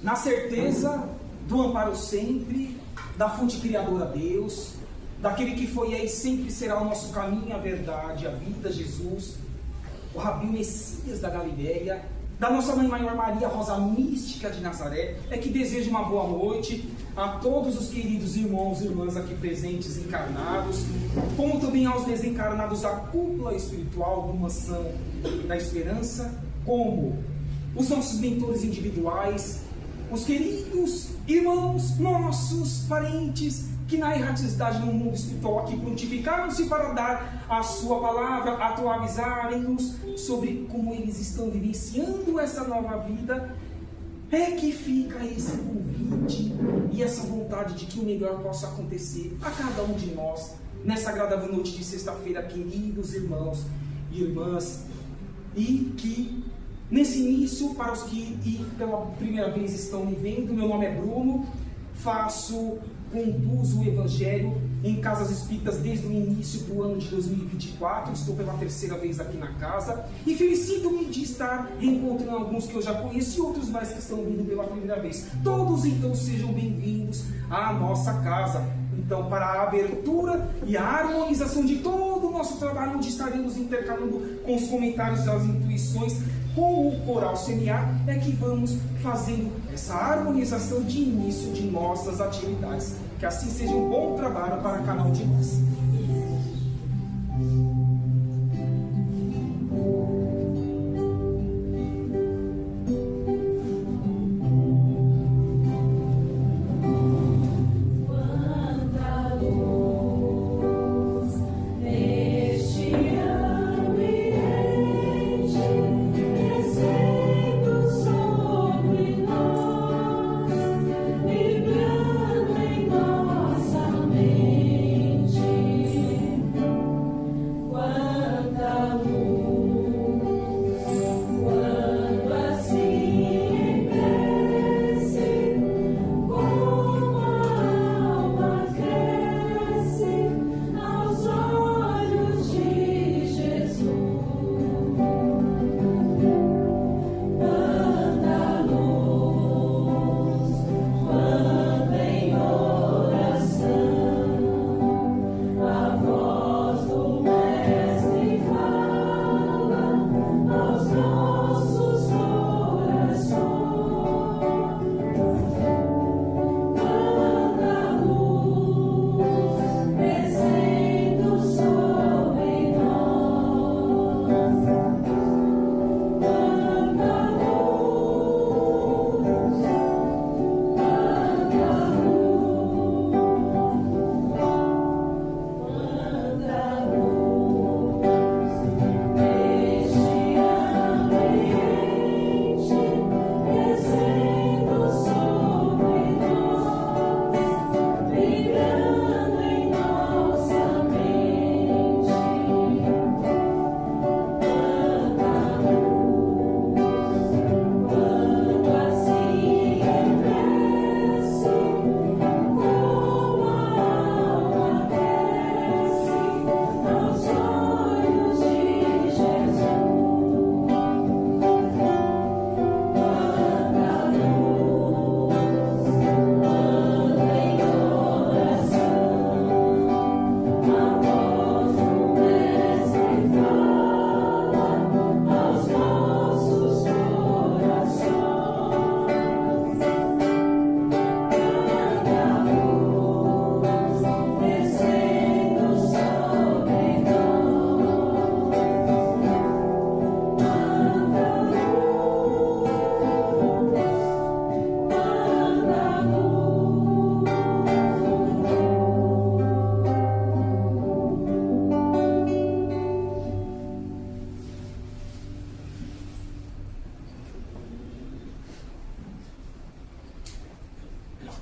na certeza do amparo sempre, da fonte criadora Deus, daquele que foi e é e sempre será o nosso caminho, a verdade, a vida, Jesus, o Rabi Messias da Galileia, da nossa Mãe Maior Maria Rosa Mística de Nazaré, é que desejo uma boa noite a todos os queridos irmãos e irmãs aqui presentes, encarnados, como também aos desencarnados da cúpula espiritual do Mansão da Esperança, como os nossos mentores individuais, os queridos irmãos, nossos parentes, que na erraticidade no mundo espiritual aqui prontificaram-se para dar a sua palavra, atualizarem-nos sobre como eles estão vivenciando essa nova vida. É que fica esse convite e essa vontade de que o melhor possa acontecer a cada um de nós nessa agradável noite de sexta-feira, queridos irmãos e irmãs, e que nesse início, para os que pela primeira vez estão me vendo, meu nome é Bruno, conduzo o Evangelho em casas espíritas desde o início do ano de 2024, estou pela terceira vez aqui na casa e felicito-me de estar reencontrando alguns que eu já conheço e outros mais que estão vindo pela primeira vez. Todos então sejam bem-vindos à nossa casa. Então, para a abertura e a harmonização de todo o nosso trabalho, onde estaremos intercalando com os comentários das intuições, com o coral semear, é que vamos fazendo essa harmonização de início de nossas atividades. Que assim seja um bom trabalho para cada um de nós.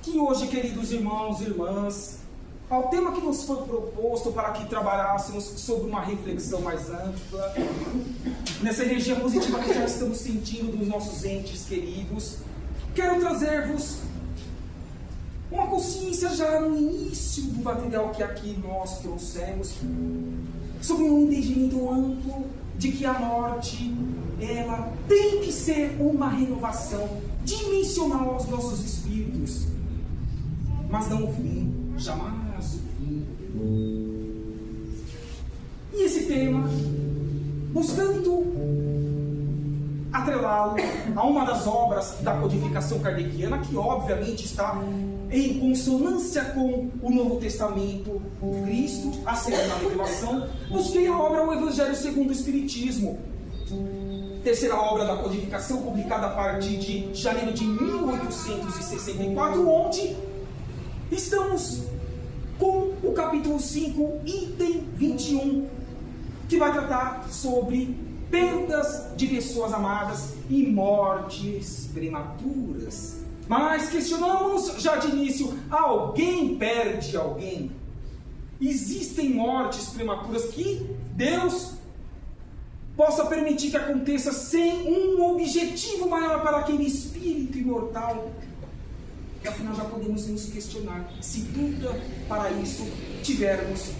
Que hoje, queridos irmãos e irmãs, ao tema que nos foi proposto para que trabalhássemos sobre uma reflexão mais ampla, nessa energia positiva que já estamos sentindo dos nossos entes queridos, quero trazer-vos uma consciência já no início do material que aqui nós trouxemos, sobre um entendimento amplo de que a morte, ela tem que ser uma renovação dimensional aos nossos espíritos, mas não o fim, jamais o fim. E esse tema, buscando atrelá-lo a uma das obras da codificação kardeciana, que obviamente está em consonância com o Novo Testamento, o Cristo, a segunda revelação, busquei a obra O Evangelho segundo o Espiritismo, terceira obra da codificação, publicada a partir de janeiro de 1864, onde estamos com o capítulo 5, item 21, que vai tratar sobre perdas de pessoas amadas e mortes prematuras. Mas questionamos já de início: alguém perde alguém? Existem mortes prematuras que Deus possa permitir que aconteça sem um objetivo maior para aquele espírito imortal? E afinal já podemos nos questionar se tudo para isso tivermos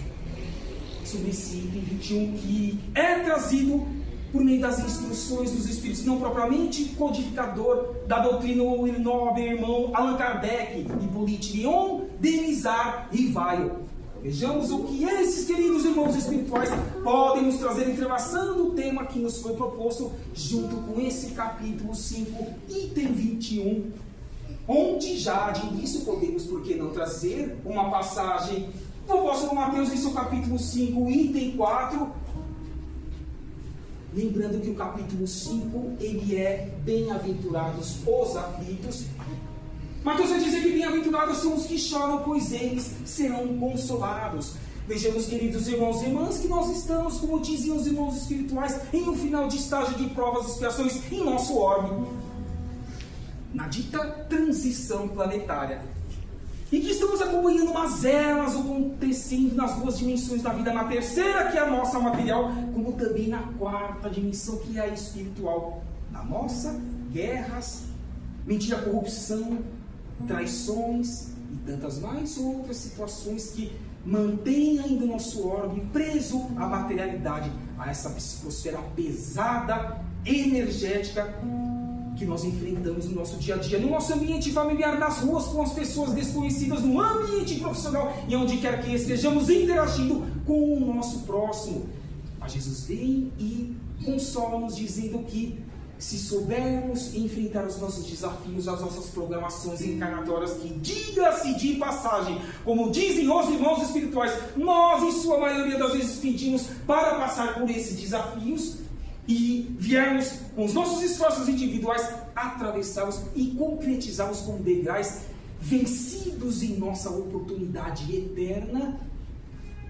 sobre esse item 21, que é trazido por meio das instruções dos Espíritos, não propriamente codificador da doutrina, o nobre irmão Allan Kardec, Hippolyte Léon Denisard Rivail. Vejamos o que esses queridos irmãos espirituais podem nos trazer, entrelaçando o tema que nos foi proposto, junto com esse capítulo 5, item 21, onde já de início podemos, por que não, trazer uma passagem do apóstolo Mateus em seu capítulo 5, item 4, lembrando que o capítulo 5, ele é bem-aventurados os aflitos. Mateus vai dizer que bem-aventurados são os que choram, pois eles serão consolados. Vejamos, queridos irmãos e irmãs, que nós estamos, como diziam os irmãos espirituais, em um final de estágio de provas e expiações em nosso orbe, na dita transição planetária, e que estamos acompanhando mazelas acontecendo nas duas dimensões da vida, na terceira, que é a nossa material, como também na quarta dimensão, que é a espiritual. Na nossa, guerras, mentira, corrupção, traições e tantas mais outras situações que mantêm ainda o nosso orbe preso à materialidade, a essa psicosfera pesada, energética, que nós enfrentamos no nosso dia a dia, no nosso ambiente familiar, nas ruas, com as pessoas desconhecidas, no ambiente profissional e onde quer que estejamos interagindo com o nosso próximo. Mas Jesus vem e consola-nos, dizendo que se soubermos enfrentar os nossos desafios, as nossas programações encarnatórias, que, diga-se de passagem, como dizem os irmãos espirituais, nós em sua maioria das vezes pedimos para passar por esses desafios e viermos com os nossos esforços individuais atravessá-los e concretizá-los como degraus vencidos em nossa oportunidade eterna,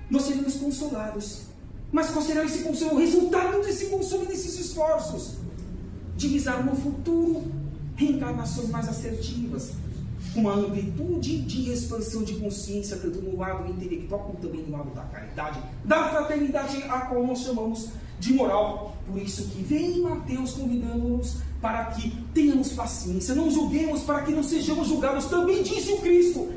nós seremos consolados. Mas qual será esse consolo? O resultado desse consolo e desses esforços? Divisar no futuro reencarnações mais assertivas, com uma amplitude de expansão de consciência, tanto no lado intelectual como também no lado da caridade, da fraternidade, a qual nós chamamos de moral. Por isso que vem Mateus convidando-nos para que tenhamos paciência, não julguemos para que não sejamos julgados, também disse o Cristo.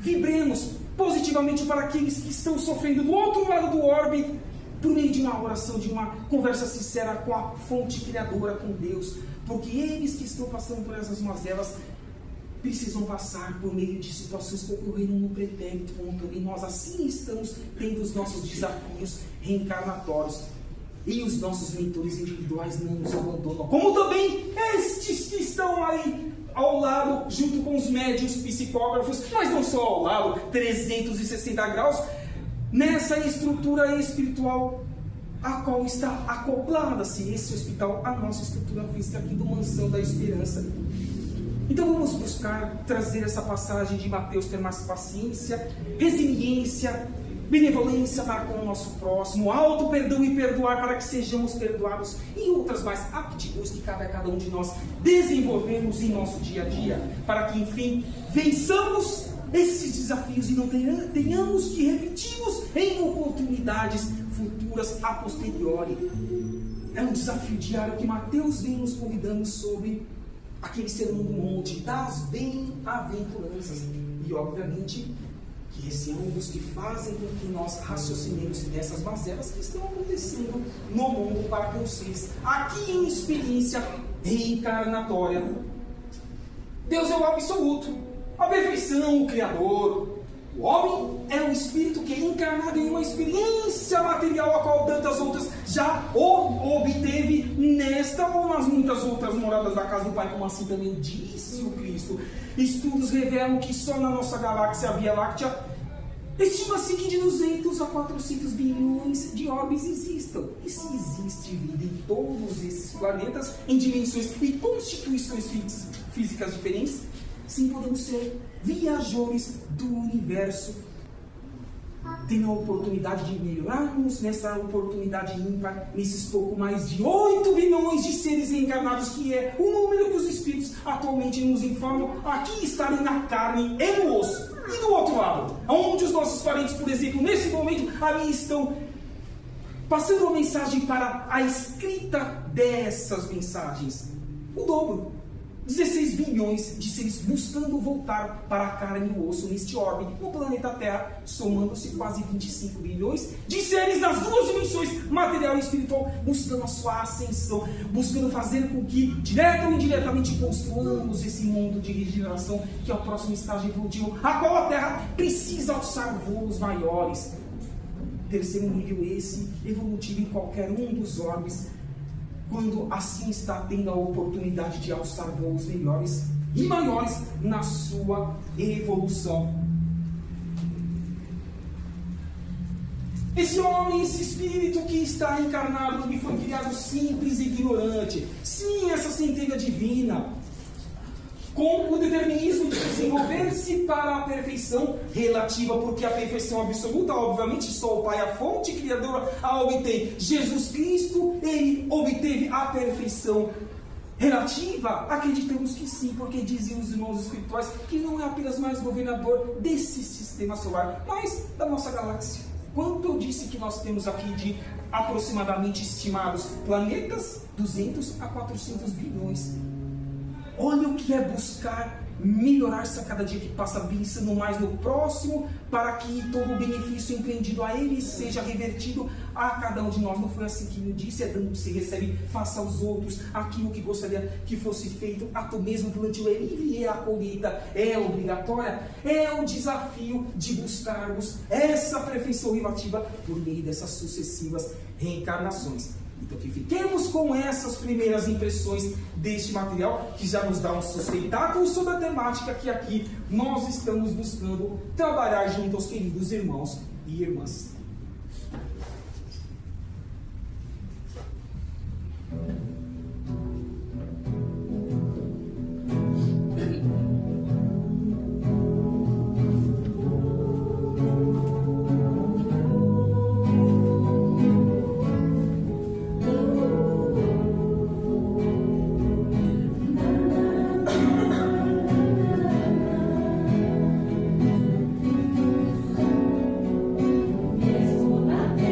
Vibremos positivamente para aqueles que estão sofrendo do outro lado do orbe, por meio de uma oração, de uma conversa sincera com a fonte criadora, com Deus, porque eles que estão passando por essas mazelas precisam passar por meio de situações que ocorreram no pretérito, como também nós assim estamos tendo os nossos desafios reencarnatórios. E os nossos mentores individuais não nos abandonam, como também estes que estão aí ao lado, junto com os médiuns psicógrafos, mas não só ao lado, 360 graus, nessa estrutura espiritual, a qual está acoplada-se esse hospital, a nossa estrutura física aqui do Mansão da Esperança. Então vamos buscar trazer essa passagem de Mateus, ter mais paciência, resiliência, benevolência para com o nosso próximo, auto perdão e perdoar para que sejamos perdoados, e outras mais aptidões que cabe a cada um de nós desenvolvermos em nosso dia a dia, para que enfim vençamos esses desafios e não tenhamos que repetir-los em oportunidades futuras a posteriori. É um desafio diário que Mateus vem nos convidando sobre aquele sermão do monte das bem-aventuranças, e obviamente que esse é um dos que fazem com que nós raciocinemos dessas mazelas que estão acontecendo no mundo para vocês, aqui em experiência reencarnatória. Deus é o absoluto, a perfeição, o Criador. O homem é um espírito que é encarnado em uma experiência material, a qual tantas outras já obteve nesta ou nas muitas outras moradas da casa do Pai, como assim também disse o Cristo. Estudos revelam que só na nossa galáxia, a Via Láctea, estima-se que de 200 a 400 bilhões de orbes existam. E se existe vida em todos esses planetas, em dimensões e constituições físicas diferentes, sim, podemos ser viajores do universo, tendo a oportunidade de melhorarmos nessa oportunidade ímpar, nesses pouco mais de 8 bilhões de seres encarnados, que é o número que os espíritos atualmente nos informam aqui estarem na carne e no osso. E do outro lado, onde os nossos parentes, por exemplo, nesse momento, ali estão passando uma mensagem para a escrita dessas mensagens. O dobro. 16 bilhões de seres buscando voltar para a carne e o osso neste orbe, no planeta Terra, somando-se quase 25 bilhões de seres nas duas dimensões, material e espiritual, buscando a sua ascensão, buscando fazer com que, direta ou indiretamente, construamos esse mundo de regeneração, que é o próximo estágio evolutivo, a qual a Terra precisa alçar voos maiores. Terceiro nível esse, evolutivo em qualquer um dos orbes, quando assim está tendo a oportunidade de alçar voos melhores e maiores na sua evolução. Esse homem, esse espírito que está encarnado, que foi criado simples e ignorante, sim, essa centelha divina, com o determinismo de desenvolver-se para a perfeição relativa, porque a perfeição absoluta, obviamente, só o Pai, a fonte criadora, a obtém. Jesus Cristo, ele obteve a perfeição relativa? Acreditamos que sim, porque dizem os irmãos espirituais que não é apenas mais governador desse sistema solar, mas da nossa galáxia. Quanto eu disse que nós temos aqui de aproximadamente estimados planetas? 200 a 400 bilhões. Olha o que é buscar melhorar-se a cada dia que passa, pensando mais no próximo, para que todo o benefício empreendido a ele seja revertido a cada um de nós. Não foi assim que me disse? É dando que se recebe, faça aos outros aquilo que gostaria que fosse feito a tu mesmo durante o livre, e a colheita é obrigatória. É o desafio de buscarmos essa perfeição relativa por meio dessas sucessivas reencarnações. Então que fiquemos com essas primeiras impressões deste material, que já nos dá um sustentáculo sobre a temática que aqui nós estamos buscando trabalhar junto aos queridos irmãos e irmãs. Mesmo na terra.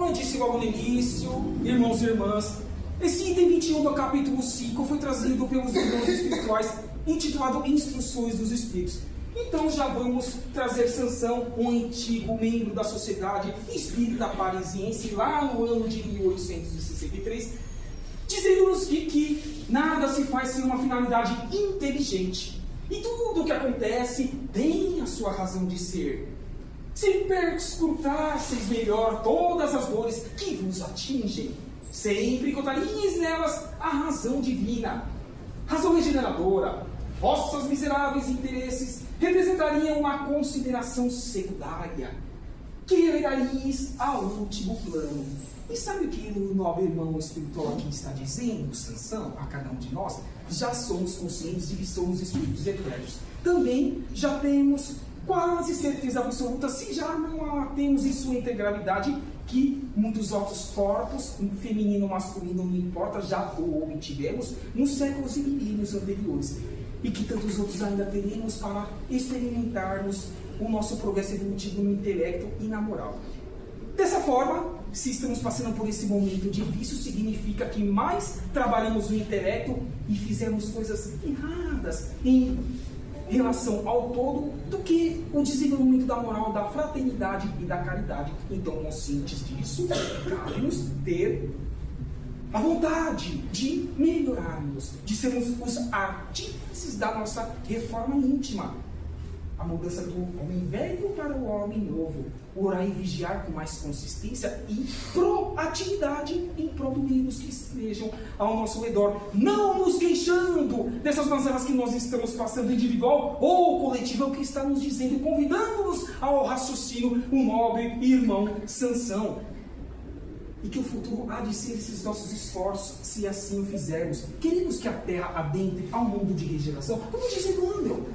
Como eu disse logo no início, irmãos e irmãs, esse item 21 do capítulo 5 foi trazido pelos irmãos espirituais, intitulado Instruções dos Espíritos. Então já vamos trazer Sansão, um antigo membro da Sociedade Espírita Parisiense, lá no ano de 1863, dizendo-nos que nada se faz sem uma finalidade inteligente. E tudo o que acontece tem a sua razão de ser. Se perscrutasseis melhor todas as dores que vos atingem, sempre encontraríeis nelas a razão divina, razão regeneradora. Vossos miseráveis interesses representariam uma consideração secundária, que relegaríeis ao último plano. E sabe o que o nobre irmão espiritual aqui está dizendo, Sansão, a cada um de nós? Já somos conscientes de que somos espíritos eternos. Também já temos quase certeza absoluta, se já não a temos em sua integralidade, que muitos outros corpos, feminino ou masculino, não importa, já o obtivemos nos séculos e milênios anteriores. E que tantos outros ainda teremos para experimentarmos o nosso progresso evolutivo no intelecto e na moral. Dessa forma, se estamos passando por esse momento de vício, significa que mais trabalhamos no intelecto e fizemos coisas erradas em relação ao todo do que o desenvolvimento da moral, da fraternidade e da caridade. Então, conscientes disso, cabe-nos ter a vontade de melhorarmos, de sermos os artífices da nossa reforma íntima. A mudança do homem velho para o homem novo. Orar e vigiar com mais consistência e proatividade em prol dos meios que estejam ao nosso redor. Não nos queixando dessas mazelas que nós estamos passando, individual ou coletiva, o que está nos dizendo, convidando-nos ao raciocínio, o nobre irmão Sansão. E que o futuro há de ser esses nossos esforços, se assim o fizermos. Queremos que a Terra adentre ao mundo de regeneração, como diz Emmanuel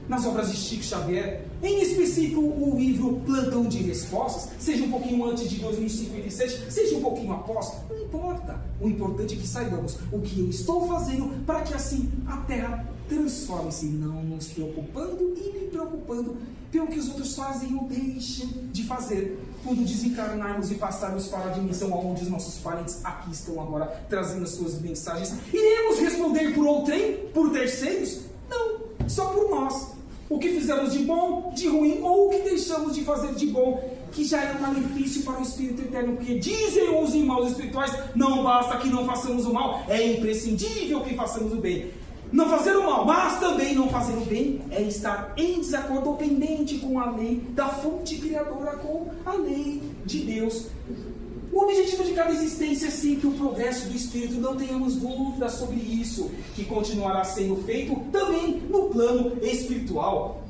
nas obras de Chico Xavier, em específico o livro Plantão de Respostas, seja um pouquinho antes de 2057, seja um pouquinho após, não importa. O importante é que saibamos o que eu estou fazendo para que assim a Terra transforme-se, não nos preocupando e me preocupando pelo que os outros fazem ou deixam de fazer. Quando desencarnarmos e passarmos para a dimensão onde os nossos parentes aqui estão agora trazendo as suas mensagens, iremos responder por outrem, por terceiros? Não, só por nós. O que fizemos de bom, de ruim, ou o que deixamos de fazer de bom, que já é um malefício para o Espírito Eterno, porque dizem os irmãos espirituais, não basta que não façamos o mal, é imprescindível que façamos o bem. Não fazer o mal, mas também não fazer o bem, é estar em desacordo ou pendente com a lei da fonte criadora, com a lei de Deus. O objetivo de cada existência é sempre o progresso do Espírito, não tenhamos dúvidas sobre isso, que continuará sendo feito também no plano espiritual.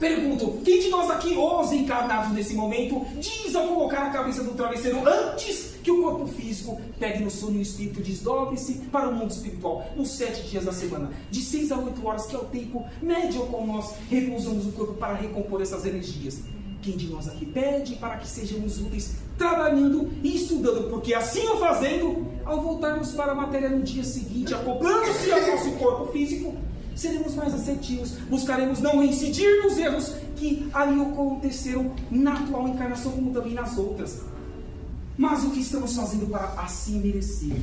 Pergunto, quem de nós aqui, os encarnados nesse momento, diz ao colocar a cabeça no travesseiro antes que o corpo físico pegue no sono e o espírito desdobre-se para o mundo espiritual, nos 7 dias da semana, de 6 a 8 horas, que é o tempo médio com nós repousamos o corpo para recompor essas energias? Quem de nós aqui pede para que sejamos úteis trabalhando e estudando, porque assim o fazendo, ao voltarmos para a matéria no dia seguinte, acoplando-se ao nosso corpo físico, seremos mais assertivos, buscaremos não incidir nos erros que ali aconteceram na atual encarnação, como também nas outras. Mas o que estamos fazendo para assim merecer?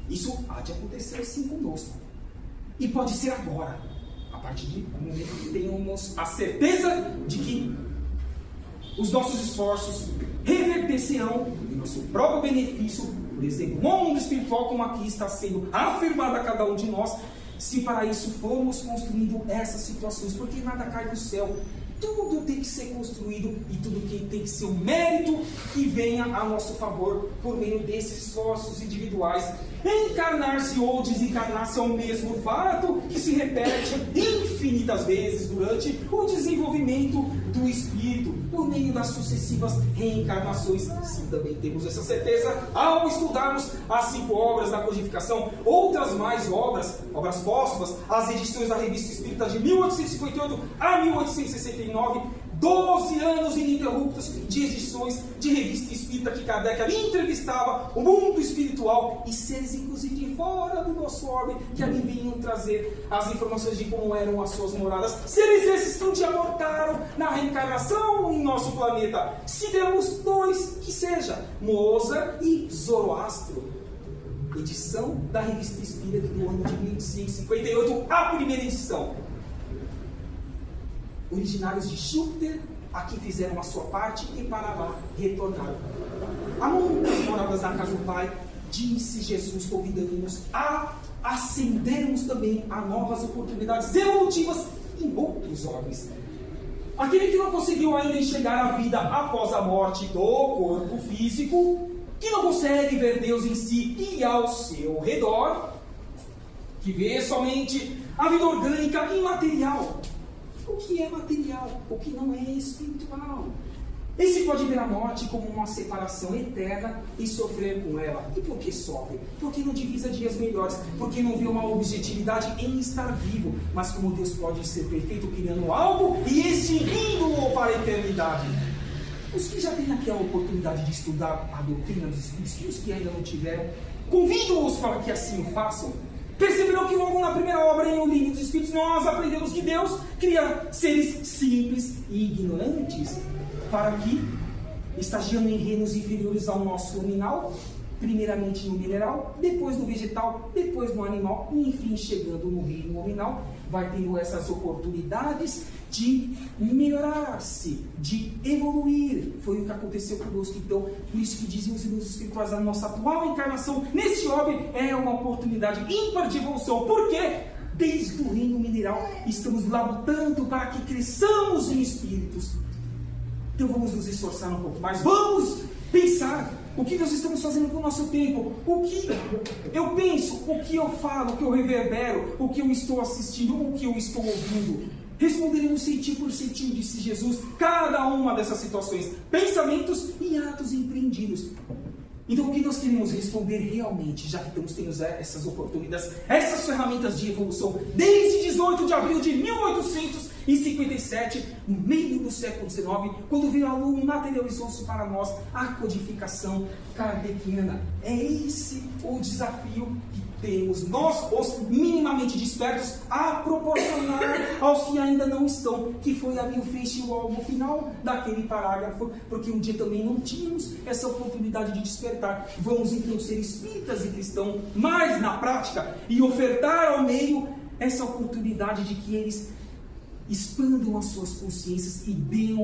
Isso há de acontecer sim conosco. E pode ser agora, a partir do momento que tenhamos a certeza de que os nossos esforços reverter-se-ão em nosso próprio benefício, por exemplo, no mundo espiritual, como aqui está sendo afirmado a cada um de nós, se para isso formos construindo essas situações, porque nada cai do céu, tudo tem que ser construído e tudo tem que ser um mérito que venha a nosso favor por meio desses esforços individuais. Encarnar-se ou desencarnar-se é o mesmo fato que se repete infinitas vezes durante o desenvolvimento do espírito, por meio das sucessivas reencarnações. Sim, também temos essa certeza ao estudarmos as 5 obras da codificação, outras mais obras póstumas, as edições da Revista Espírita de 1858 a 1869, 12 anos ininterruptos de edições de revista espírita que Kardec ali entrevistava o mundo espiritual e seres, inclusive, de fora do nosso orbe, que ali vinham trazer as informações de como eram as suas moradas. Seres esses que um dia mortaram na reencarnação em nosso planeta. Se demos dois, que seja Mozart e Zoroastro. Edição da revista espírita do ano de 1558, a primeira edição. Originários de Júpiter, aqui fizeram a sua parte e para lá retornaram. Há muitas moradas na casa do Pai, disse Jesus, convidando-nos a ascendermos também a novas oportunidades evolutivas em outros ordens. Aquele que não conseguiu ainda enxergar a vida após a morte do corpo físico, que não consegue ver Deus em si e ao seu redor, que vê somente a vida orgânica e material. O que é material, o que não é espiritual. Esse pode ver a morte como uma separação eterna e sofrer com ela. E por que sofre? Porque não divisa dias melhores, porque não vê uma objetividade em estar vivo. Mas como Deus pode ser perfeito, criando algo e extinguindo-o para a eternidade. Os que já têm aqui a oportunidade de estudar a doutrina dos Espíritos, e os que ainda não tiveram, convido-os para que assim o façam. Perceberão que logo na primeira obra em O Livro dos Espíritos nós aprendemos que Deus cria seres simples e ignorantes para que, estagiando em reinos inferiores ao nosso nominal, primeiramente no mineral, depois no vegetal, depois no animal e enfim chegando no reino nominal, vai tendo essas oportunidades de melhorar-se, de evoluir. Foi o que aconteceu conosco. Então, por isso que dizem os livros espirituais, a nossa atual encarnação nesse orbe é uma oportunidade ímpar de evolução. Por quê? Desde o reino mineral estamos lutando para que cresçamos em espíritos. Então vamos nos esforçar um pouco mais. Vamos pensar o que nós estamos fazendo com o nosso tempo. O que eu penso, o que eu falo, o que eu reverbero, o que eu estou assistindo, o que eu estou ouvindo. Responderemos centinho por centinho, disse Jesus, cada uma dessas situações, pensamentos e atos empreendidos. Então o que nós queremos responder realmente, já que estamos tendo essas oportunidades, essas ferramentas de evolução, desde 18 de abril de 1857, no meio do século XIX, quando veio a luz e materializou-se para nós a codificação kardeciana. É esse o desafio que temos nós, os minimamente despertos, a proporcionar aos que ainda não estão, que foi ali o fecho no final daquele parágrafo, porque um dia também não tínhamos essa oportunidade de despertar. Vamos então ser espíritas e cristãos, mas na prática, e ofertar ao meio essa oportunidade de que eles expandam as suas consciências e deem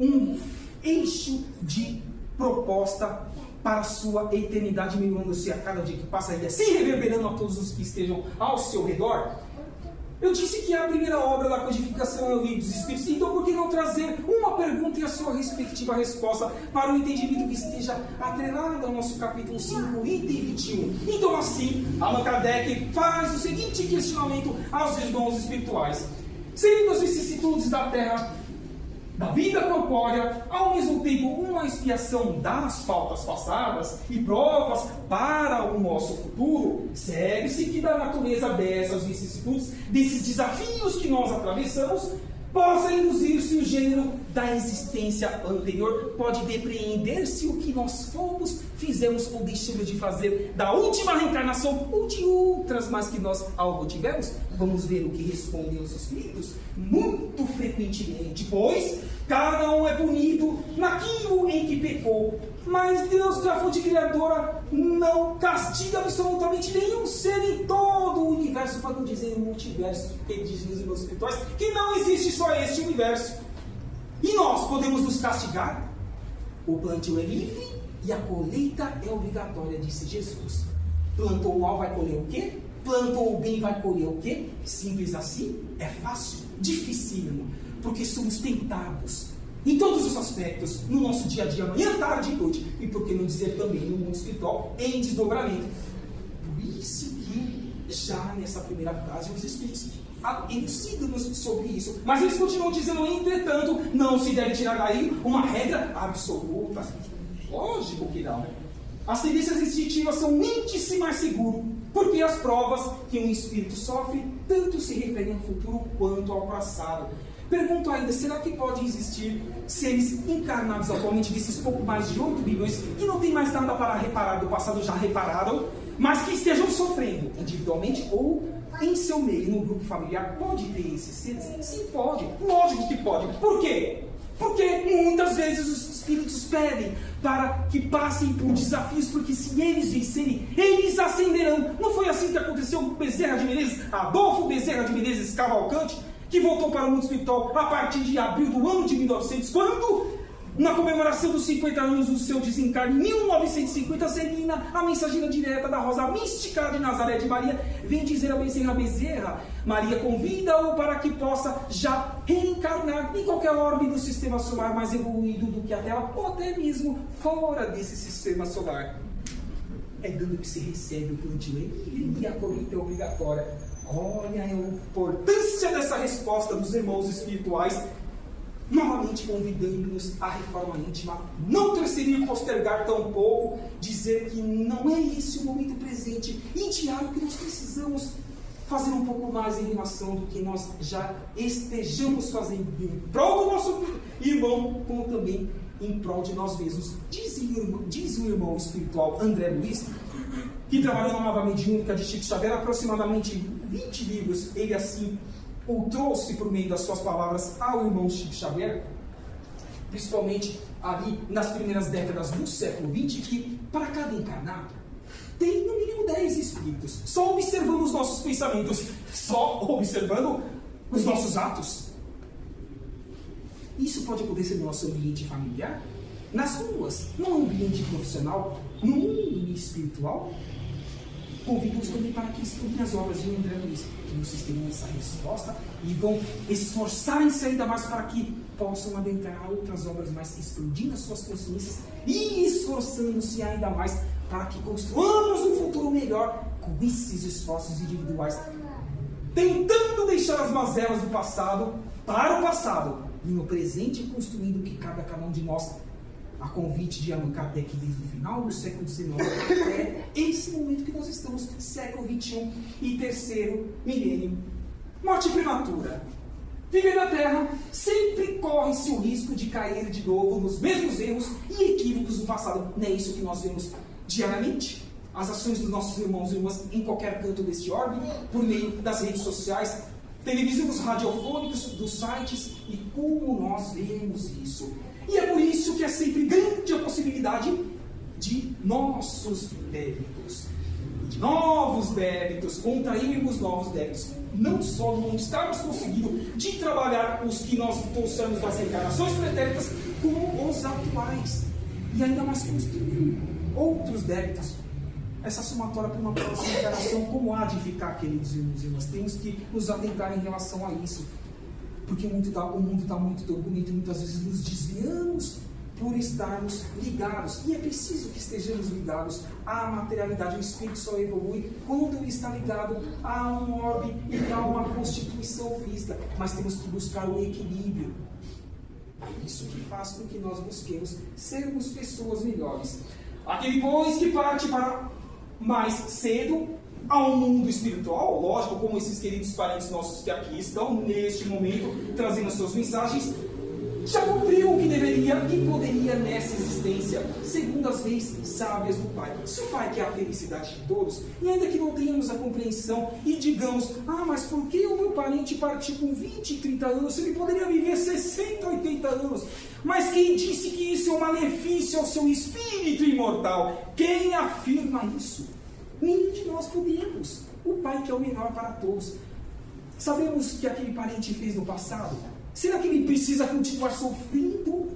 um eixo de proposta para a sua eternidade, melhorando-se a cada dia que passa, ainda se reverberando a todos os que estejam ao seu redor. Eu disse que a primeira obra da codificação é o Livro dos Espíritos, então por que não trazer uma pergunta e a sua respectiva resposta para o entendimento que esteja atrelado ao nosso capítulo 5, item 21. Então assim, Allan Kardec faz o seguinte questionamento aos irmãos espirituais. Sendo as vicissitudes da Terra, da vida corpórea, ao mesmo tempo uma expiação das faltas passadas e provas para o nosso futuro, segue-se que da natureza dessas vicissitudes, desses desafios que nós atravessamos, possa induzir-se o gênero da existência anterior, pode depreender-se o que nós fomos, fizemos ou deixamos de fazer da última reencarnação ou de outras, mas que nós algo tivemos. Vamos ver o que respondem os espíritos muito frequentemente, pois cada um é punido naquilo em que pecou, mas Deus, que é a fonte criadora, não castiga absolutamente nenhum ser em todo o universo, para não dizer o multiverso, que dizem os irmãos espirituais, que não existe só este universo. E nós podemos nos castigar? O plantio é livre e a colheita é obrigatória, disse Jesus. Plantou o mal, vai colher o quê? Plantou o bem, vai colher o quê? Simples assim? É fácil? Dificílimo. Porque somos tentados em todos os aspectos, no nosso dia a dia, manhã, tarde e noite, e por que não dizer também no mundo espiritual, em desdobramento. Por isso que, já nessa primeira frase, os Espíritos elucidam-nos sobre isso. Mas eles continuam dizendo, entretanto, não se deve tirar daí uma regra absoluta. Lógico que não. As tendências instintivas são um índice mais seguro, porque as provas que um espírito sofre tanto se referem ao futuro quanto ao passado. Pergunto ainda, será que podem existir seres encarnados atualmente, desses pouco mais de 8 bilhões, que não tem mais nada para reparar do passado, já repararam, mas que estejam sofrendo individualmente ou em seu meio, no grupo familiar? Pode ter esses seres? Sim, pode. Lógico que pode. Por quê? Porque muitas vezes os espíritos pedem para que passem por desafios, porque se eles vencerem, eles ascenderão. Não foi assim que aconteceu com Bezerra de Menezes, Adolfo Bezerra de Menezes Cavalcante, que voltou para o mundo espiritual a partir de abril do ano de 1900, quando, na comemoração dos 50 anos do seu desencarne, em 1950, Zelina, a mensageira direta da Rosa Mística de Nazaré de Maria, vem dizer a Bezerra, Maria convida-o para que possa já reencarnar em qualquer orbe do sistema solar mais evoluído do que a Terra, ou até mesmo fora desse sistema solar. É dando que se recebe o plantio livre e a colheita é obrigatória. Olha a importância dessa resposta dos irmãos espirituais, novamente convidando-nos à reforma íntima, não transferir e postergar tão pouco, dizer que não é esse o momento presente e diário que nós precisamos fazer um pouco mais em relação do que nós já estejamos fazendo em prol do nosso irmão, como também em prol de nós mesmos. Diz o irmão espiritual André Luiz, que trabalhou na nova mediúnica de Chico Xavier, aproximadamente 20 livros, ele assim o trouxe por meio das suas palavras ao irmão Chico Xavier, principalmente ali nas primeiras décadas do século XX, que para cada encarnado tem no mínimo 10 espíritos, só observando os nossos pensamentos, só observando os nossos atos. Isso pode acontecer no nosso ambiente familiar, nas ruas, no ambiente profissional, no mundo espiritual. Convido-os também para que estudem as obras de André Luiz, que vocês tenham essa resposta e vão esforçarem-se ainda mais para que possam adentrar outras obras mais, explodindo as suas consciências e esforçando-se ainda mais para que construamos um futuro melhor com esses esforços individuais, tentando deixar as mazelas do passado para o passado e no presente construindo o que cabe a cada um de nós. A convite de Allan Kardec desde o final do século XIX é esse momento que nós estamos, século XXI e terceiro milênio. Morte prematura. Viver na Terra sempre corre-se o risco de cair de novo nos mesmos erros e equívocos do passado. Não é isso que nós vemos diariamente? As ações dos nossos irmãos e irmãs em qualquer canto deste orbe, por meio das redes sociais, televisivos, radiofônicos, dos sites, e como nós vemos isso. E é por isso que é sempre grande a possibilidade de nossos débitos, de novos débitos, contrairmos novos débitos. Não só não estarmos conseguindo de trabalhar os que nós trouxemos das reencarnações pretéritas, como os atuais. E ainda mais construir outros débitos. Essa somatória para uma próxima encarnação, como há de ficar, queridos irmãos e irmãs? Temos que nos atentar em relação a isso. Porque o mundo está muito tão bonito e muitas vezes nos desviamos por estarmos ligados. E é preciso que estejamos ligados à materialidade. O espírito só evolui quando ele está ligado a um orbe e a uma constituição física. Mas temos que buscar o equilíbrio. É isso que faz com que nós busquemos sermos pessoas melhores. Aquele, pois, que parte para mais cedo ao mundo espiritual, lógico, como esses queridos parentes nossos que aqui estão neste momento trazendo as suas mensagens, já cumpriu o que deveria e poderia nessa existência, segundo as leis sábias do Pai. Se o Pai quer a felicidade de todos, e ainda que não tenhamos a compreensão e digamos, mas por que o meu parente partiu com 20, 30 anos, se ele poderia viver 60, 80 anos? Mas quem disse que isso é um malefício ao seu espírito imortal? Quem afirma isso? Nenhum de nós podemos. O Pai que é o melhor para todos. Sabemos o que aquele parente fez no passado? Será que ele precisa continuar sofrendo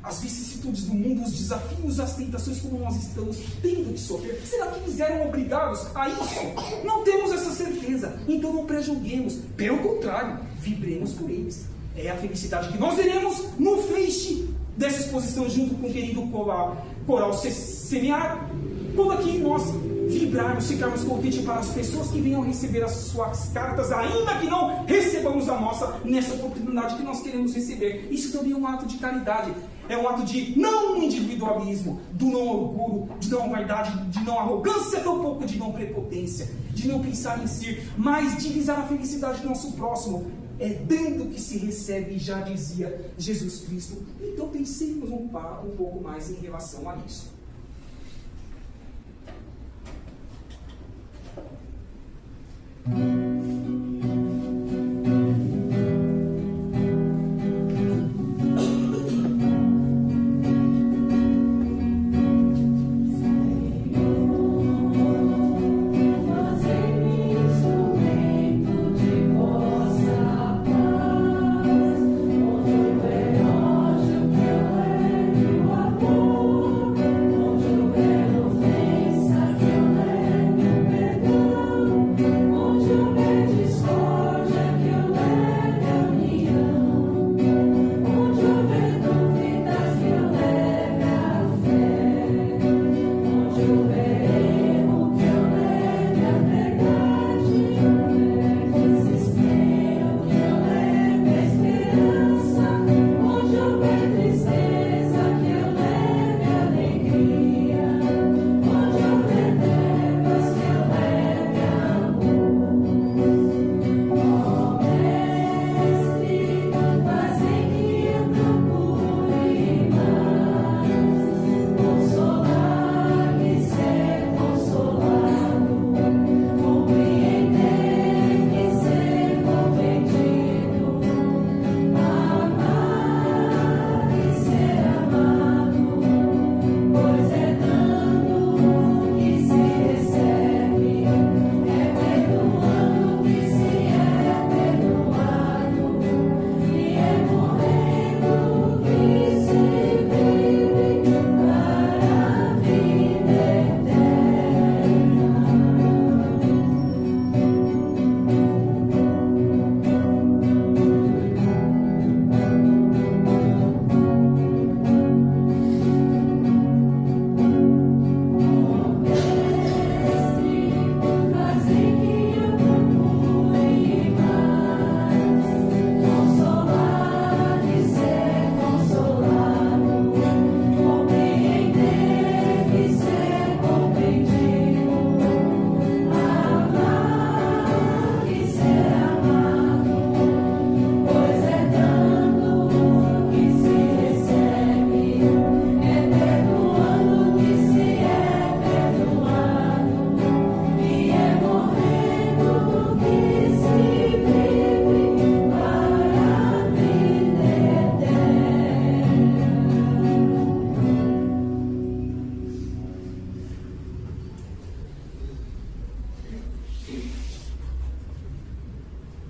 as vicissitudes do mundo, os desafios, as tentações como nós estamos tendo que sofrer? Será que eles eram obrigados a isso? Não temos essa certeza. Então não prejulguemos. Pelo contrário, vibremos por eles. É a felicidade que nós veremos no feixe dessa exposição junto com o querido coral semear. Quando aqui nós vibrarmos, ficarmos contentes para as pessoas que venham receber as suas cartas, ainda que não recebamos a nossa nessa oportunidade que nós queremos receber. Isso também é um ato de caridade. É um ato de não individualismo, do não orgulho, de não vaidade, de não arrogância, tampouco de não prepotência, de não pensar em si, mas de visar a felicidade do nosso próximo. é dando que se recebe, já dizia Jesus Cristo. Então pensemos um pouco mais em relação a isso.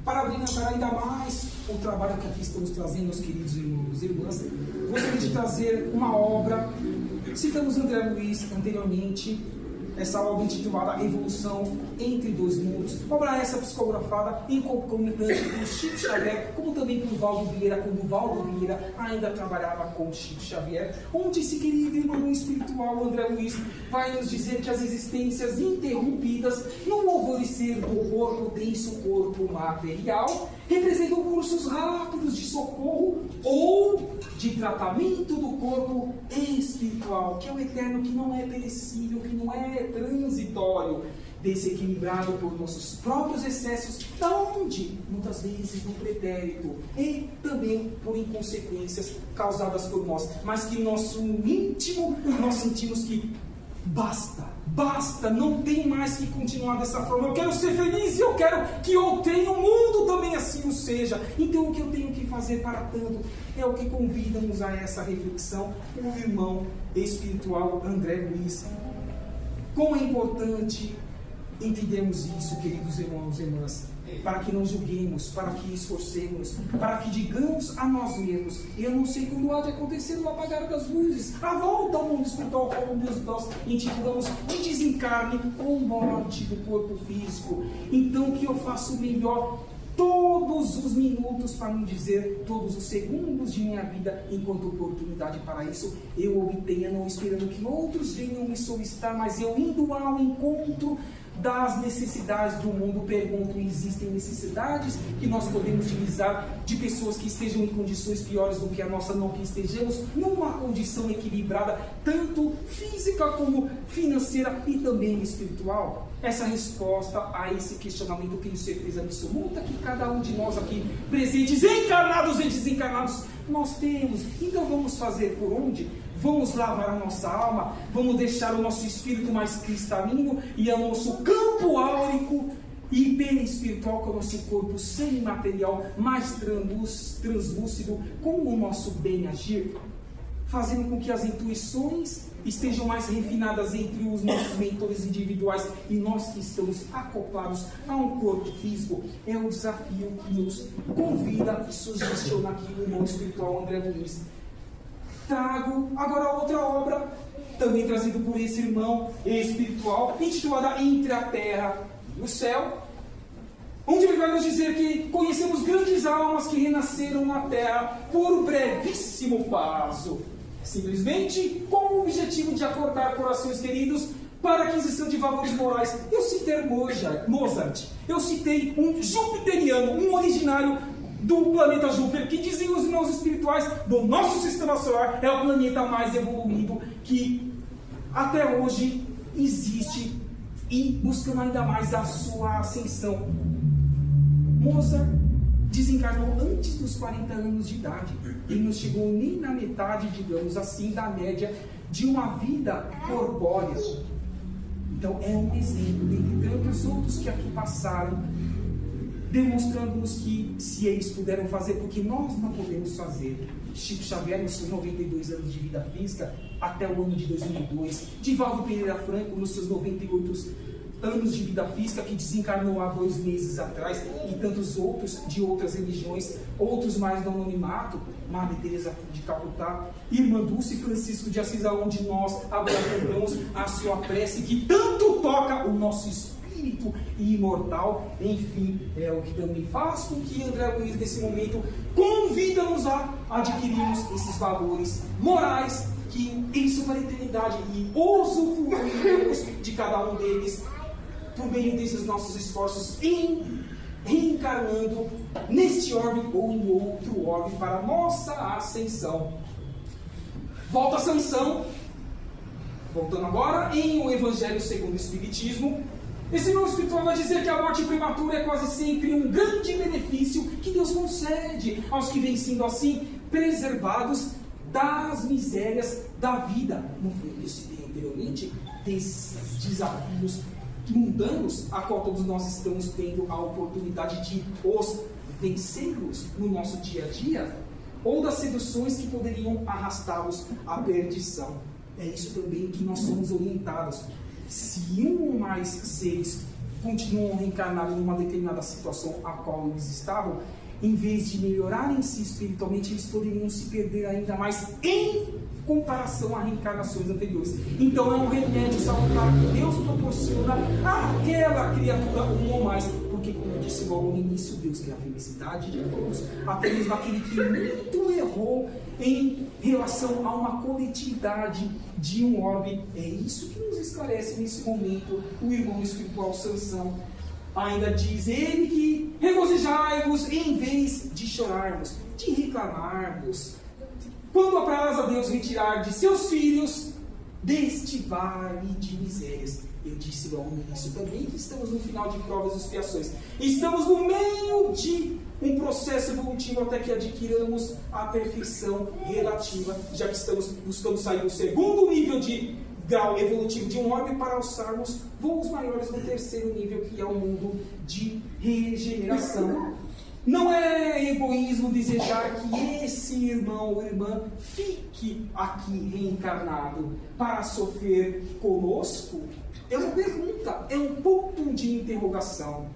Para abrilhantar ainda mais o trabalho que aqui estamos trazendo, meus queridos irmãos e irmãs, gostaria de trazer uma obra. Citamos André Luiz anteriormente, essa obra intitulada Evolução entre Dois Mundos, obra essa psicografada em concomitante com Chico Xavier, como também com Valdo Vieira, quando Valdo Vieira ainda trabalhava com Chico Xavier, onde esse querido irmão espiritual André Luiz vai nos dizer que as existências interrompidas no alvorecer do corpo denso, corpo material, representam cursos rápidos de socorro ou de tratamento do corpo espiritual, que é o eterno, que não é perecível, que não é transitório, desequilibrado por nossos próprios excessos, da onde muitas vezes no pretérito e também por inconsequências causadas por nós, mas que nosso íntimo nós sentimos que basta, não tem mais que continuar dessa forma. Eu quero ser feliz e eu quero que eu tenha o mundo também assim o seja. Então o que eu tenho que fazer para tanto é o que convida-nos a essa reflexão o irmão espiritual André Luiz. Como é importante entendermos isso, queridos irmãos e irmãs, para que não julguemos, para que esforcemos, para que digamos a nós mesmos: eu não sei quando há de acontecer o apagar das luzes, a volta ao mundo espiritual, como nós intitulamos o desencarne ou morte do corpo físico. Então que eu faço melhor todos os minutos, para não dizer todos os segundos de minha vida, enquanto oportunidade para isso eu obtenha, não esperando que outros venham me solicitar, mas eu indo ao encontro das necessidades do mundo. Pergunto: existem necessidades que nós podemos divisar de pessoas que estejam em condições piores do que a nossa, não que estejamos numa condição equilibrada, tanto física como financeira e também espiritual? Essa resposta a esse questionamento, tenho certeza absoluta que cada um de nós aqui presentes, encarnados e desencarnados, nós temos. Então vamos fazer por onde? Vamos lavar a nossa alma, vamos deixar o nosso espírito mais cristalino e o nosso campo áurico e perispiritual, com o nosso corpo semimaterial mais translúcido, com o nosso bem agir, fazendo com que as intuições estejam mais refinadas entre os nossos mentores individuais e nós que estamos acoplados a um corpo físico. É o desafio que nos convida e sugestiona aqui o irmão espiritual André Luiz. Trago agora outra obra, também trazida por esse irmão espiritual, intitulada Entre a Terra e o Céu, onde ele vai nos dizer que conhecemos grandes almas que renasceram na Terra por brevíssimo prazo, simplesmente com o objetivo de acordar corações queridos para a aquisição de valores morais. Eu citei Mozart, eu citei um jupiteriano, um originário do planeta Júpiter, que dizem os irmãos espirituais do nosso sistema solar, é o planeta mais evoluído que até hoje existe e buscando ainda mais a sua ascensão. Mozart desencarnou antes dos 40 anos de idade. Ele não chegou nem na metade, digamos assim, da média de uma vida corpórea. Então é um exemplo dentre tantos outros que aqui passaram, demonstrando-nos que se eles puderam fazer, porque nós não podemos fazer. Chico Xavier, nos seus 92 anos de vida física, até o ano de 2002. Divaldo Pereira Franco, nos seus 98 anos de vida física, que desencarnou há 2 meses atrás, e tantos outros de outras religiões, outros mais do anonimato. Madre Teresa de Calcutá, Irmã Dulce Francisco de Assis, onde nós abracamos a sua prece, que tanto toca o nosso espírito imortal. Enfim, é o que também faz com que André Luiz, nesse momento, convida-nos a adquirirmos esses valores morais que isso para a eternidade e usufruirmos de cada um deles por meio desses nossos esforços em reencarnando neste orbe ou em outro orbe para a nossa ascensão. Volta a Sansão, voltando agora em O Evangelho segundo o Espiritismo. Esse irmão espiritual vai dizer que a morte prematura é quase sempre um grande benefício que Deus concede aos que vêm sendo assim preservados das misérias da vida. Não foi isso que anteriormente, desses desafios mundanos a qual todos nós estamos tendo a oportunidade de os vencermos no nosso dia a dia, ou das seduções que poderiam arrastá-los à perdição. É isso também que nós somos orientados. Se um ou mais seres continuam reencarnados numa determinada situação a qual eles estavam, em vez de melhorarem-se espiritualmente, eles poderiam se perder ainda mais em comparação a reencarnações anteriores. Então é um remédio salutar que Deus proporciona àquela criatura, um ou mais, porque, como eu disse logo no início, Deus quer a felicidade de todos, até mesmo aquele que muito errou em relação a uma coletividade de um orbe. É isso que nos esclarece nesse momento o irmão espiritual Sansão. Ainda diz ele que regozijai-vos em vez de chorarmos, de reclamarmos. Quando apraz a Deus retirar de seus filhos deste vale de misérias. Eu disse logo no início também que estamos no final de provas e expiações. Estamos no meio de um processo evolutivo até que adquiramos a perfeição relativa, já que estamos buscando sair do segundo nível de grau evolutivo de um orbe para alçarmos voos maiores no terceiro nível, que é o mundo de regeneração. Não é egoísmo desejar que esse irmão ou irmã fique aqui reencarnado para sofrer conosco? É uma pergunta, é um ponto de interrogação.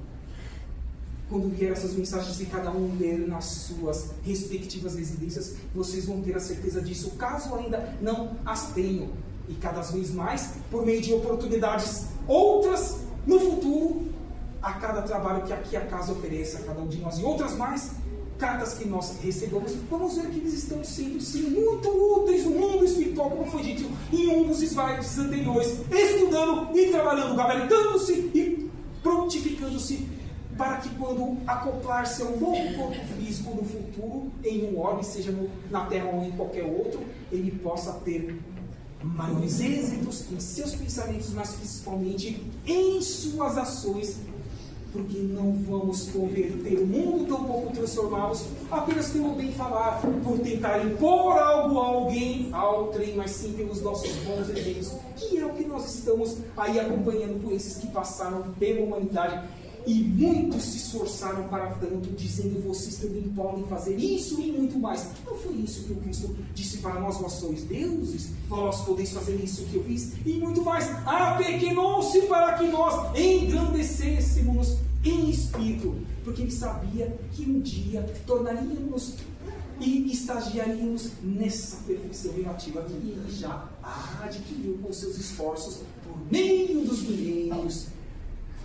Quando vier essas mensagens e cada um ler nas suas respectivas residências, vocês vão ter a certeza disso, caso ainda não as tenham. E cada vez mais, por meio de oportunidades outras no futuro, a cada trabalho que aqui a casa ofereça a cada um de nós, e outras mais, cartas que nós recebemos, vamos ver que eles estão sendo sim muito úteis no mundo espiritual, como foi dito em um dos slides anteriores, estudando e trabalhando, gabaritando-se e prontificando-se para que quando acoplar-se ao novo corpo físico no futuro, em um orbe, seja na Terra ou em qualquer outro, ele possa ter maiores êxitos em seus pensamentos, mas principalmente em suas ações, porque não vamos converter o mundo, tão pouco transformá-los apenas pelo bem falar, por tentar impor algo a alguém, ao trem, mas sim pelos nossos bons exemplos, que é o que nós estamos aí acompanhando por esses que passaram pela humanidade. E muitos se esforçaram para tanto, dizendo: vocês também podem fazer isso e muito mais. Não foi isso que o Cristo disse para nós: vós sois deuses, vós podeis fazer isso que eu fiz e muito mais. Apequenou-se para que nós engrandecêssemos em espírito, porque ele sabia que um dia tornaríamos e estagiaríamos nessa perfeição relativa que ele já adquiriu com seus esforços por meio dos milênios.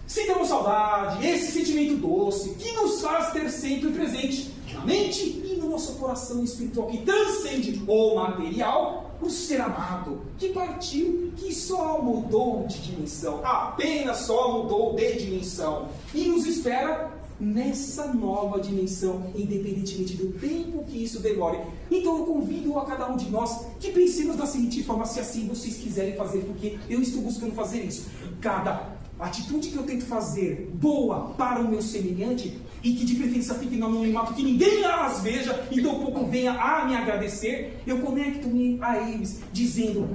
Sintamos saudade, esse sentimento doce que nos faz ter sempre presente na mente e no nosso coração espiritual, que transcende o material, o ser amado, que partiu, que só mudou de dimensão, apenas só mudou de dimensão, e nos espera nessa nova dimensão, independentemente do tempo que isso demore. Então eu convido a cada um de nós que pensemos da seguinte forma, se assim vocês quiserem fazer, porque eu estou buscando fazer isso. Cada atitude que eu tento fazer boa para o meu semelhante, e que de preferência fique no anonimato, que ninguém as veja e tampouco venha a me agradecer, eu conecto-me a eles dizendo: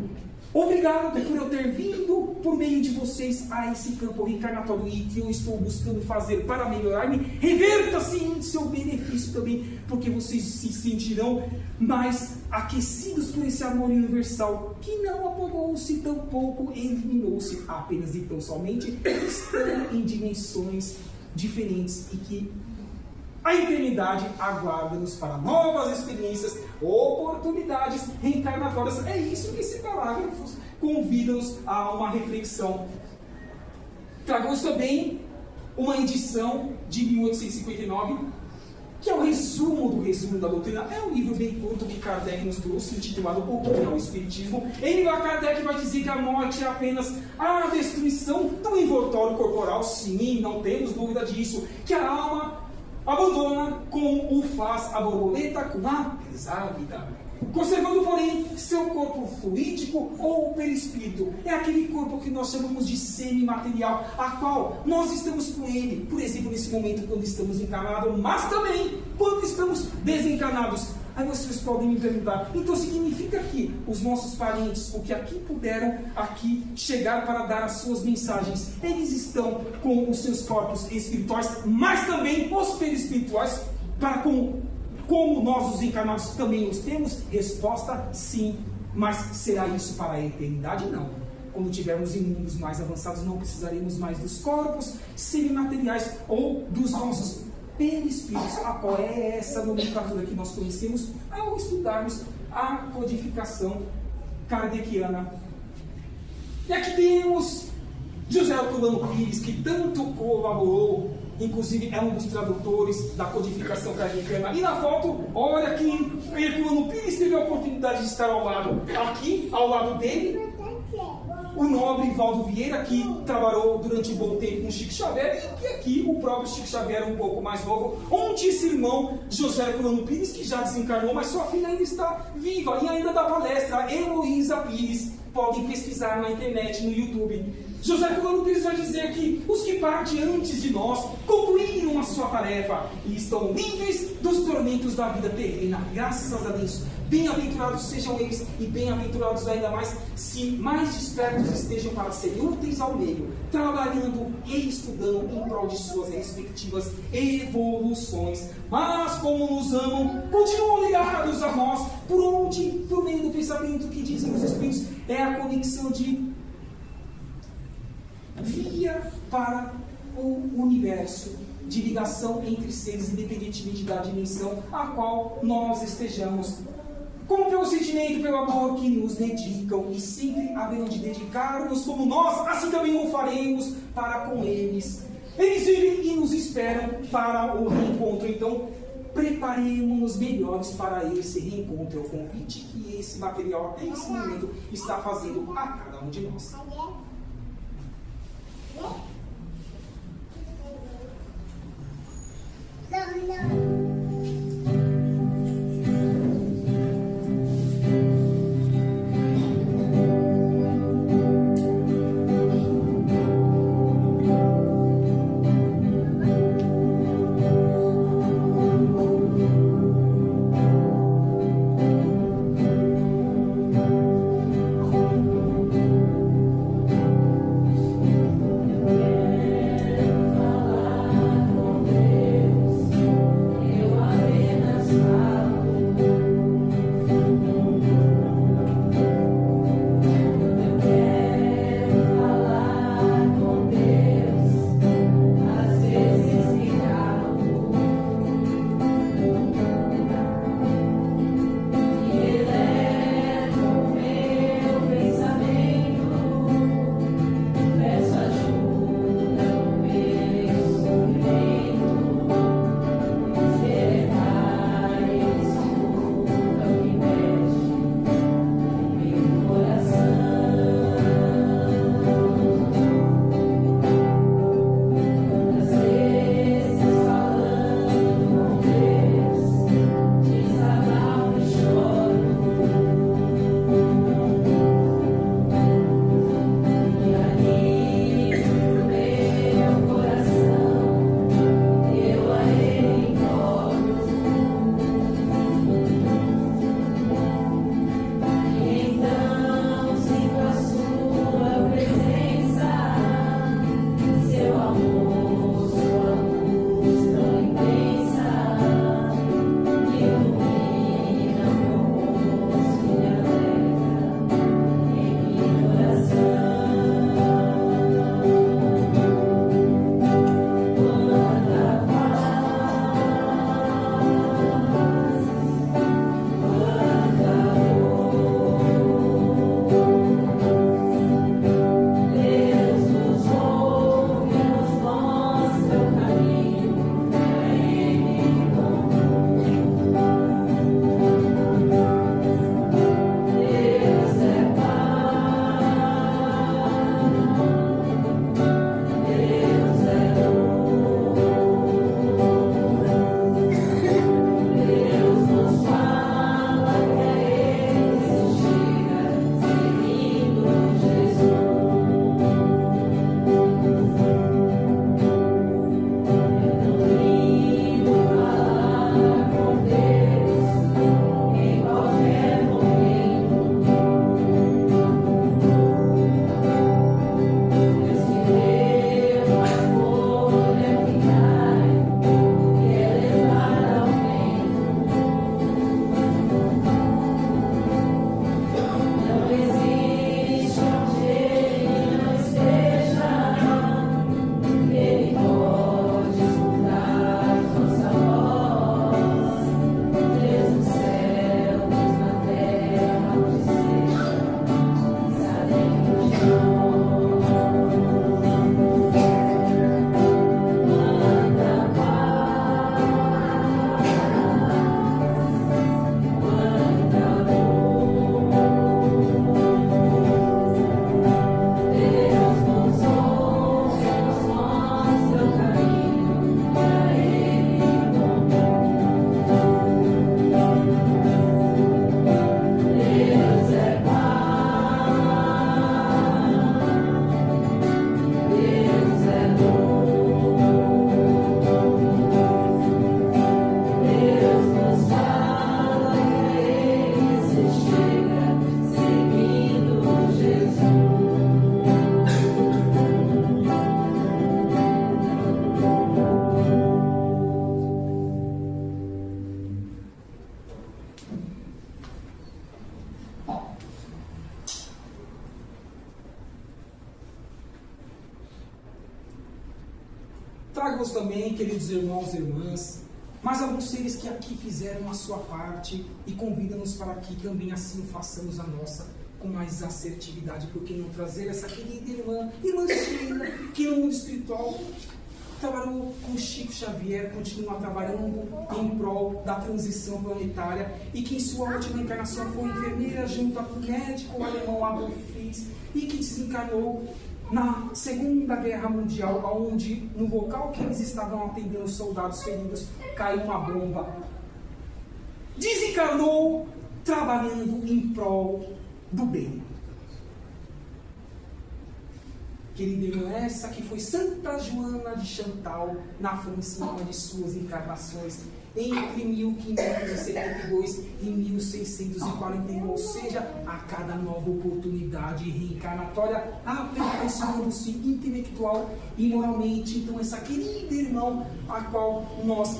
obrigado por eu ter vindo por meio de vocês a esse campo reencarnatório, e que eu estou buscando fazer para melhorar-me, reverta-se em seu benefício também, porque vocês se sentirão mais aquecidos por esse amor universal, que não apagou-se, tampouco eliminou-se, apenas e tão somente estão em dimensões diferentes, e que a eternidade aguarda-nos para novas experiências, oportunidades reencarnatórias. É isso que esse parágrafo convida-nos a uma reflexão. Tragamos também uma edição de 1859, que é o resumo do resumo da doutrina. É um livro bem curto que Kardec nos trouxe, intitulado O que é o Espiritismo. Em lá, Kardec vai dizer que a morte é apenas a destruição do envoltório corporal. Sim, não temos dúvida disso. Que a alma abandona como o faz a borboleta com a pesávida, conservando, porém, seu corpo fluídico ou perispírito. É aquele corpo que nós chamamos de semimaterial, a qual nós estamos com ele, por exemplo, nesse momento quando estamos encarnados, mas também quando estamos desencarnados. Aí vocês podem me perguntar: então significa que os nossos parentes, o que aqui puderam aqui chegar para dar as suas mensagens, eles estão com os seus corpos espirituais, mas também os perispirituais, para como nós os encarnados também os temos? Resposta: sim. Mas será isso para a eternidade? Não. Quando tivermos em mundos mais avançados, não precisaremos mais dos corpos semimateriais ou dos nossos perispíritos. A qual é essa nomenclatura que nós conhecemos ao estudarmos a codificação kardeciana. E aqui temos José Herculano Pires, que tanto colaborou, inclusive é um dos tradutores da codificação kardeciana. E na foto, olha que Herculano Pires teve a oportunidade de estar ao lado. Aqui, ao lado dele, o nobre Valdo Vieira, que trabalhou durante um bom tempo com Chico Xavier, e que aqui o próprio Chico Xavier, um pouco mais novo, um disse-irmão José Herculano Pires, que já desencarnou, mas sua filha ainda está viva e ainda dá palestra, Heloísa Pires. Podem pesquisar na internet, no YouTube. José Herculano Pires vai dizer que os que partem antes de nós concluíram a sua tarefa e estão livres dos tormentos da vida terrena. Graças a Deus. Bem-aventurados sejam eles, e bem-aventurados ainda mais se mais despertos estejam para serem úteis ao meio, trabalhando e estudando em prol de suas respectivas evoluções. Mas como nos amam, continuam ligados a nós, por meio do pensamento que dizem os Espíritos, é a conexão de via para o universo, de ligação entre seres, independentemente da dimensão a qual nós estejamos. Como pelo sentimento, pelo amor que nos dedicam, e sempre haverão de dedicar-nos como nós, assim também o faremos para com eles. Eles vivem e nos esperam para o reencontro. Então, preparemos-nos melhores para esse reencontro. É o convite que esse material, até esse momento, está fazendo a cada um de nós. Trago-vos também, queridos irmãos e irmãs, mais alguns seres que aqui fizeram a sua parte e convidam-nos para que também assim façamos a nossa com mais assertividade, porque não trazer essa querida irmã Sheila, que no mundo espiritual trabalhou com Chico Xavier, continua trabalhando em prol da transição planetária e que em sua última encarnação foi enfermeira junto ao médico alemão Adolf Fritz e que desencarnou na Segunda Guerra Mundial, onde no local que eles estavam atendendo os soldados feridos, caiu uma bomba. Desencarnou trabalhando em prol do bem. Querida irmã, essa que foi Santa Joana de Chantal, na França, em uma de suas encarnações, entre 1572 e 1641, ou seja, a cada nova oportunidade reencarnatória, aperfeiçoando-se intelectual e moralmente. Então, essa querida irmã, a qual nós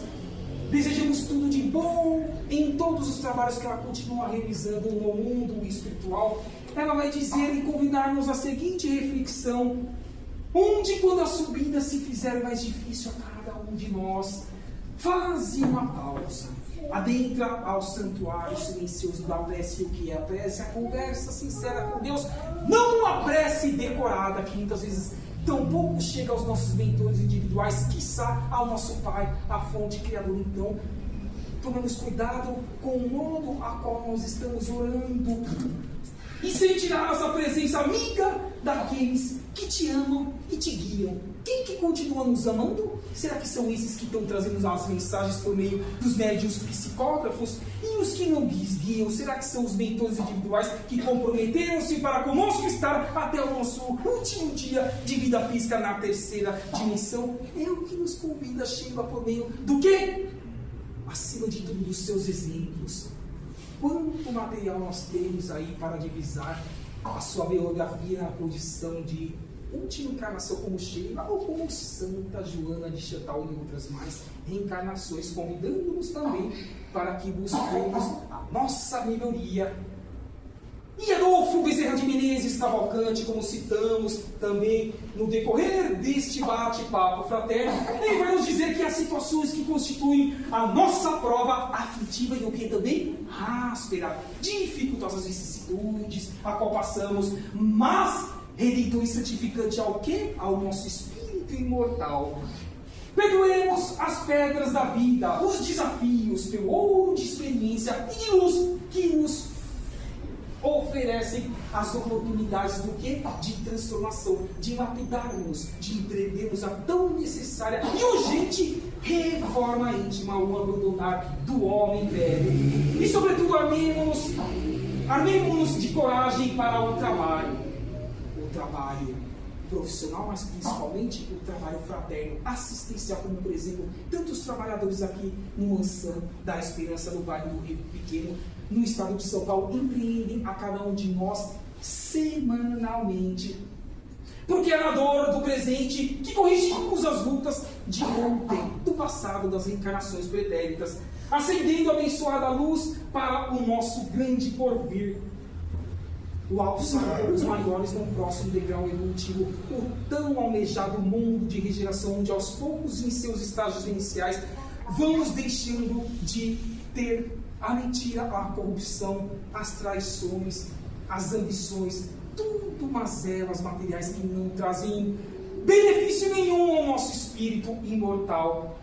desejamos tudo de bom em todos os trabalhos que ela continua realizando no mundo espiritual, ela vai dizer e convidar-nos a seguinte reflexão: onde, quando a subida se fizer mais difícil a cada um de nós, faze uma pausa, adentra ao santuário silencioso da prece. O que é a prece? A conversa sincera com Deus, não uma prece decorada que muitas vezes tampouco chega aos nossos mentores individuais, quiçá ao nosso Pai, a fonte criadora. Então, tomemos cuidado com o modo a qual nós estamos orando, e sentirás a presença amiga daqueles que te amam e te guiam. Quem que continua nos amando? Será que são esses que estão trazendo as mensagens por meio dos médiuns psicógrafos? E os que não guiam? Será que são os mentores individuais que comprometeram-se para conosco estar até o nosso último dia de vida física na terceira dimensão? É o que nos convida, Sheila, por meio do quê? Acima de tudo, dos seus exemplos. Quanto material nós temos aí para divisar a sua biografia na condição de última encarnação como Sheila ou como Santa Joana de Chantal e outras mais reencarnações, convidando-nos também para que busquemos a nossa melhoria. E Adolfo Bezerra de Menezes Cavalcante, como citamos também no decorrer deste bate-papo fraterno, ele vai nos dizer que as situações que constituem a nossa prova aflitiva e o que também áspera, dificultosas vicissitudes a qual passamos, mas redentor e santificante ao quê? Ao nosso espírito imortal. Perdoemos as pedras da vida, os desafios, pelo ouro de experiência e de luz que nos oferecem as oportunidades do quê? De transformação, de lapidarmos, de empreendermos a tão necessária e urgente reforma íntima, o abandonar do homem velho. E sobretudo armemos-nos de coragem para o trabalho profissional, mas principalmente o trabalho fraterno, assistencial, como por exemplo, tantos trabalhadores aqui no Ansan da Esperança, no bairro do Rio Pequeno, no estado de São Paulo, empreendem a cada um de nós semanalmente. Porque é na dor do presente que corrigimos as lutas de ontem, do passado, das reencarnações pretéritas, acendendo a abençoada luz para o nosso grande porvir. O alçar os maiores no próximo degrau evolutivo, o tão almejado mundo de regeneração, onde aos poucos, em seus estágios iniciais, vamos deixando de ter a mentira, a corrupção, as traições, as ambições, tudo mazelas materiais que não trazem benefício nenhum ao nosso espírito imortal.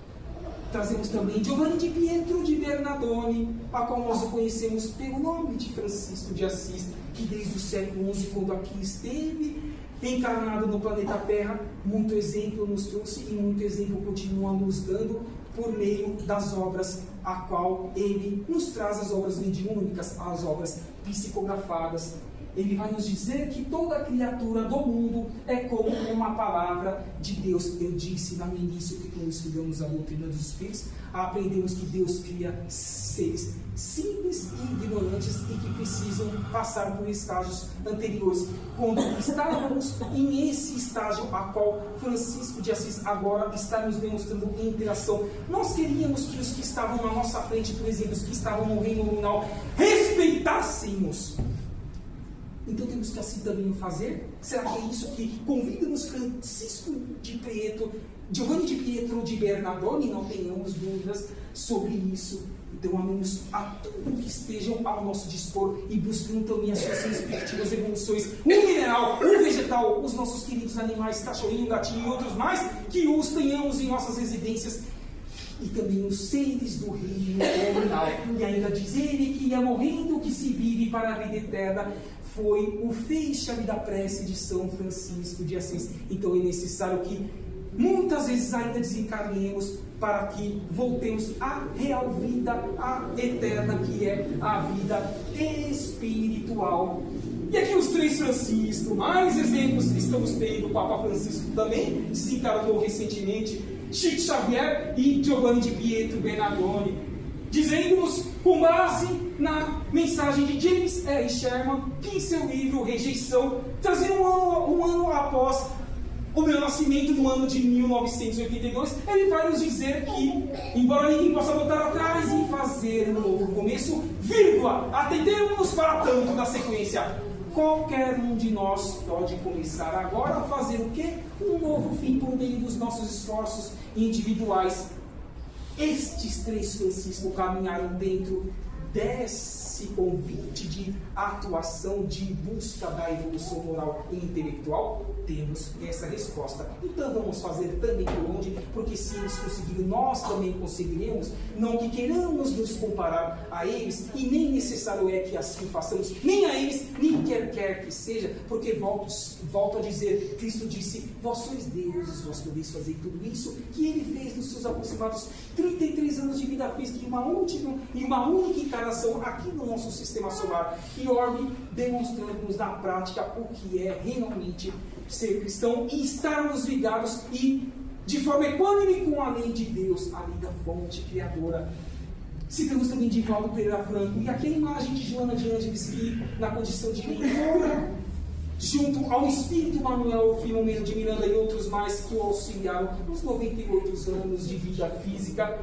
Trazemos também Giovanni di Pietro de Bernardone, a qual nós o conhecemos pelo nome de Francisco de Assis, que desde o século XI, quando aqui esteve encarnado no planeta Terra, muito exemplo nos trouxe e muito exemplo continua nos dando por meio das obras a qual ele nos traz, as obras mediúnicas, as obras psicografadas. Ele vai nos dizer que toda criatura do mundo é como uma palavra de Deus. Eu disse no início que quando estudamos a doutrina dos Espíritos, aprendemos que Deus cria seres simples e ignorantes e que precisam passar por estágios anteriores. Quando estávamos em esse estágio a qual Francisco de Assis agora está nos demonstrando interação, nós queríamos que os que estavam na nossa frente, por exemplo, os que estavam no reino nominal, respeitássemos. Então temos que assim também fazer? Será que é isso que convida-nos Francisco de Pietro, Giovanni di Pietro de Bernardone? Não tenhamos dúvidas sobre isso. Então amemos a tudo que estejam ao nosso dispor e buscando também as suas respectivas evoluções. O mineral, o vegetal, os nossos queridos animais, cachorrinho, gatinho e outros mais, que os tenhamos em nossas residências. E também os seres do reino nominal. E ainda diz ele que é morrendo que se vive para a vida eterna. foi o feixe da prece de São Francisco de Assis. Então é necessário que muitas vezes ainda desencarnemos para que voltemos à real vida, à eterna, que é a vida espiritual. E aqui os três Francisco, mais exemplos que estamos tendo. O Papa Francisco também desencarnou recentemente, Chico Xavier e Giovanni di Pietro Bernardoni, dizendo-nos, com base na mensagem de James R. Sherman, que em seu livro Rejeição, trazendo um ano após o meu nascimento, no ano de 1982, ele vai nos dizer que, embora ninguém possa voltar atrás e fazer um novo começo, vírgula, atendemos para tanto da sequência. Qualquer um de nós pode começar agora a fazer o quê? Um novo fim por meio dos nossos esforços individuais. Estes três Francisco caminharam dentro desse convite de atuação, de busca da evolução moral e intelectual. Temos essa resposta. Então vamos fazer também por onde? Porque se eles conseguiram, nós também conseguiremos. Não que queiramos nos comparar a eles, e nem necessário é que assim façamos, nem a eles, nem quer que seja, porque volto a dizer, Cristo disse, vós sois deuses, vós podeis fazer tudo isso que ele fez nos seus aproximados 33 anos de vida física em uma única encarnação aqui no nosso sistema solar. E orbe demonstrando-nos na prática o que é realmente ser cristão e estarmos ligados e de forma equânime com a lei de Deus, a lei da fonte criadora. Citamos também de Divaldo Pereira Franco, e aqui a imagem de Joana de Ângeles, que na condição de mentora, junto ao Espírito Manuel Filomeno de Miranda e outros mais que o auxiliaram nos 98 anos de vida física,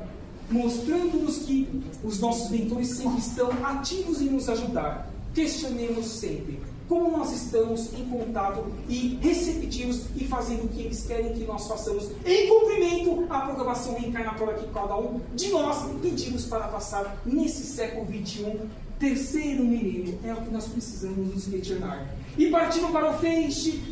mostrando-nos que os nossos mentores sempre estão ativos em nos ajudar. Questionemos sempre como nós estamos em contato e receptivos e fazendo o que eles querem que nós façamos em cumprimento à programação reencarnatória que cada um de nós pedimos para passar nesse século XXI, terceiro milênio. É o que nós precisamos nos retornar. E partindo para o feixe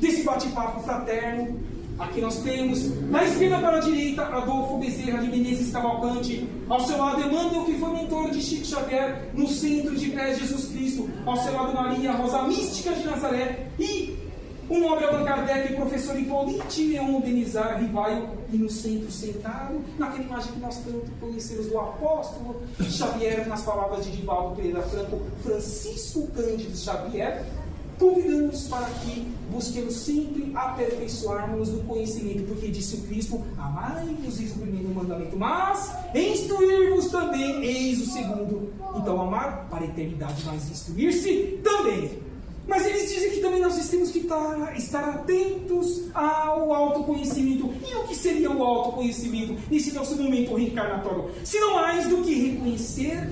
desse bate-papo fraterno, aqui nós temos, na esquerda para a direita, Adolfo Bezerra de Menezes Cavalcante. Ao seu lado, Emmanuel, que foi mentor de Chico Xavier no Centro de Pés de Jesus Cristo. Ao seu lado, Maria Rosa Mística de Nazaré. E o nobre Allan Kardec, professor Hipólite Leon Denizar Rivaio. E no centro, sentado, naquela imagem que nós tanto conhecemos do apóstolo Xavier, nas palavras de Divaldo Pereira Franco, Francisco Cândido Xavier, convidamos para que busquemos sempre aperfeiçoarmos no conhecimento, porque disse o Cristo, amai-vos, eis o primeiro mandamento, mas instruir-vos também, eis o segundo. Então amar para a eternidade, mas instruir-se também. Mas eles dizem que também nós temos que estar atentos ao autoconhecimento. E o que seria o autoconhecimento nesse nosso momento reencarnatório? Se não mais do que reconhecer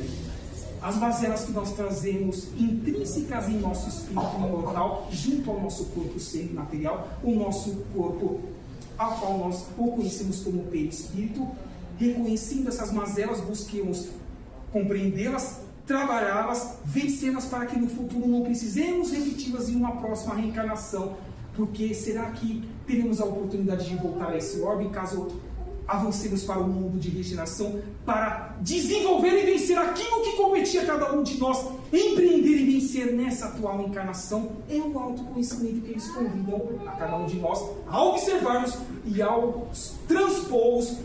as mazelas que nós trazemos intrínsecas em nosso espírito imortal, junto ao nosso corpo semi-material, o nosso corpo, ao qual nós o conhecemos como perispírito. Reconhecendo essas mazelas, busquemos compreendê-las, trabalhá-las, vencê-las, para que no futuro não precisemos repeti-las em uma próxima reencarnação. Porque será que teremos a oportunidade de voltar a esse orbe, caso avancemos para o mundo de regeneração, para desenvolver e vencer aquilo que competia a cada um de nós, empreender e vencer nessa atual encarnação? É o autoconhecimento que eles convidam a cada um de nós a observarmos e ao transpô-los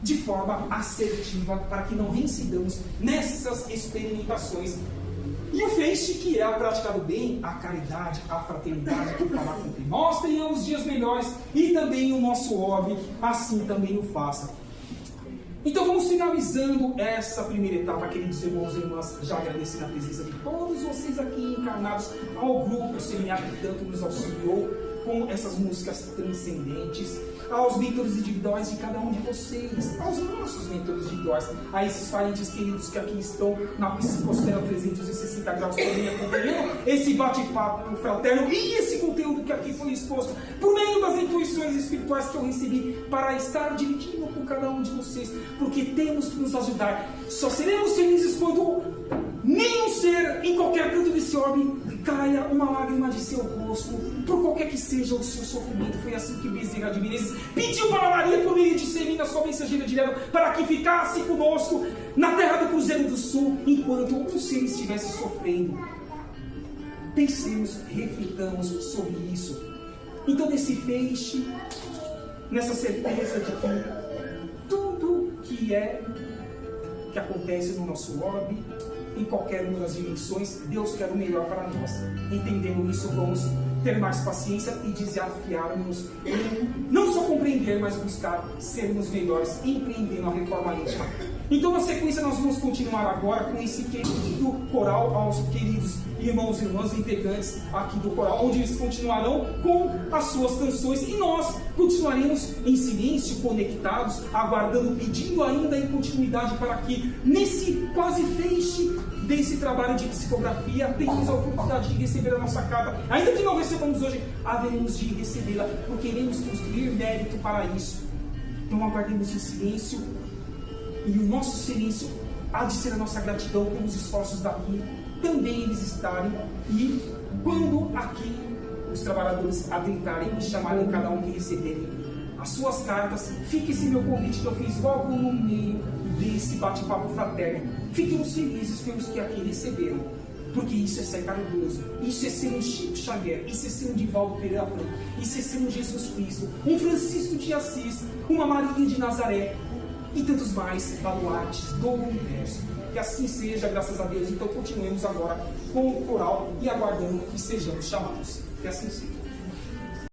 de forma assertiva, para que não reincidamos nessas experimentações. E o feixe, que é a prática do bem, a caridade, a fraternidade, que fará com que nós tenhamos dias melhores, e também o nosso orbe assim também o faça. Então vamos finalizando essa primeira etapa, queridos irmãos e irmãs, já agradecendo a presença de todos vocês aqui encarnados, ao grupo do seminário que tanto nos auxiliou com essas músicas transcendentes, aos mentores individuais de cada um de vocês, aos nossos mentores individuais, a esses parentes queridos que aqui estão na Psicosfera 360 graus também acompanhando esse bate-papo fraterno e esse conteúdo que aqui foi exposto por meio das intuições espirituais que eu recebi para estar dividindo com cada um de vocês, porque temos que nos ajudar. Só seremos felizes quando nenhum ser em qualquer canto desse orbe caia uma lágrima de seu rosto, por qualquer que seja o seu sofrimento. Foi assim que Bezerra de Menezes pediu para Maria, por meio de Celina, sua mensageira direta, para que ficasse conosco na terra do Cruzeiro do Sul, enquanto um ser estivesse sofrendo. pensemos, reflitamos sobre isso. Então, nesse feixe, nessa certeza de que tudo que acontece no nosso orbe, em qualquer uma das dimensões, Deus quer o melhor para nós. Entendendo isso, vamos ter mais paciência e desafiarmos em não só compreender, mas buscar sermos melhores, empreendendo a reforma íntima. Então, na sequência, nós vamos continuar agora com esse querido coral aos queridos irmãos e irmãs integrantes aqui do coral, onde eles continuarão com as suas canções e nós continuaremos em silêncio, conectados, aguardando, pedindo ainda em continuidade para que, nesse quase feixe desse trabalho de psicografia, tenhamos a oportunidade de receber a nossa carta. Ainda que não recebamos hoje, haveremos de recebê-la, porque queremos construir mérito para isso. Então, aguardemos em silêncio. E o nosso silêncio há de ser a nossa gratidão pelos esforços daqui, também eles estarem. E quando aqui os trabalhadores habilitarem e chamarem cada um que receberem as suas cartas, fique esse meu convite que eu fiz logo no meio desse bate-papo fraterno. Fiquemos felizes pelos que aqui receberam, porque isso é ser caridoso, isso é ser um Chico Xavier, isso é ser um Divaldo Pereira Franco, isso é ser um Jesus Cristo, um Francisco de Assis, uma Maria de Nazaré, e tantos mais baluartes do universo. Que assim seja, graças a Deus. Então continuemos agora com o coral e aguardando que sejamos chamados. Que assim seja.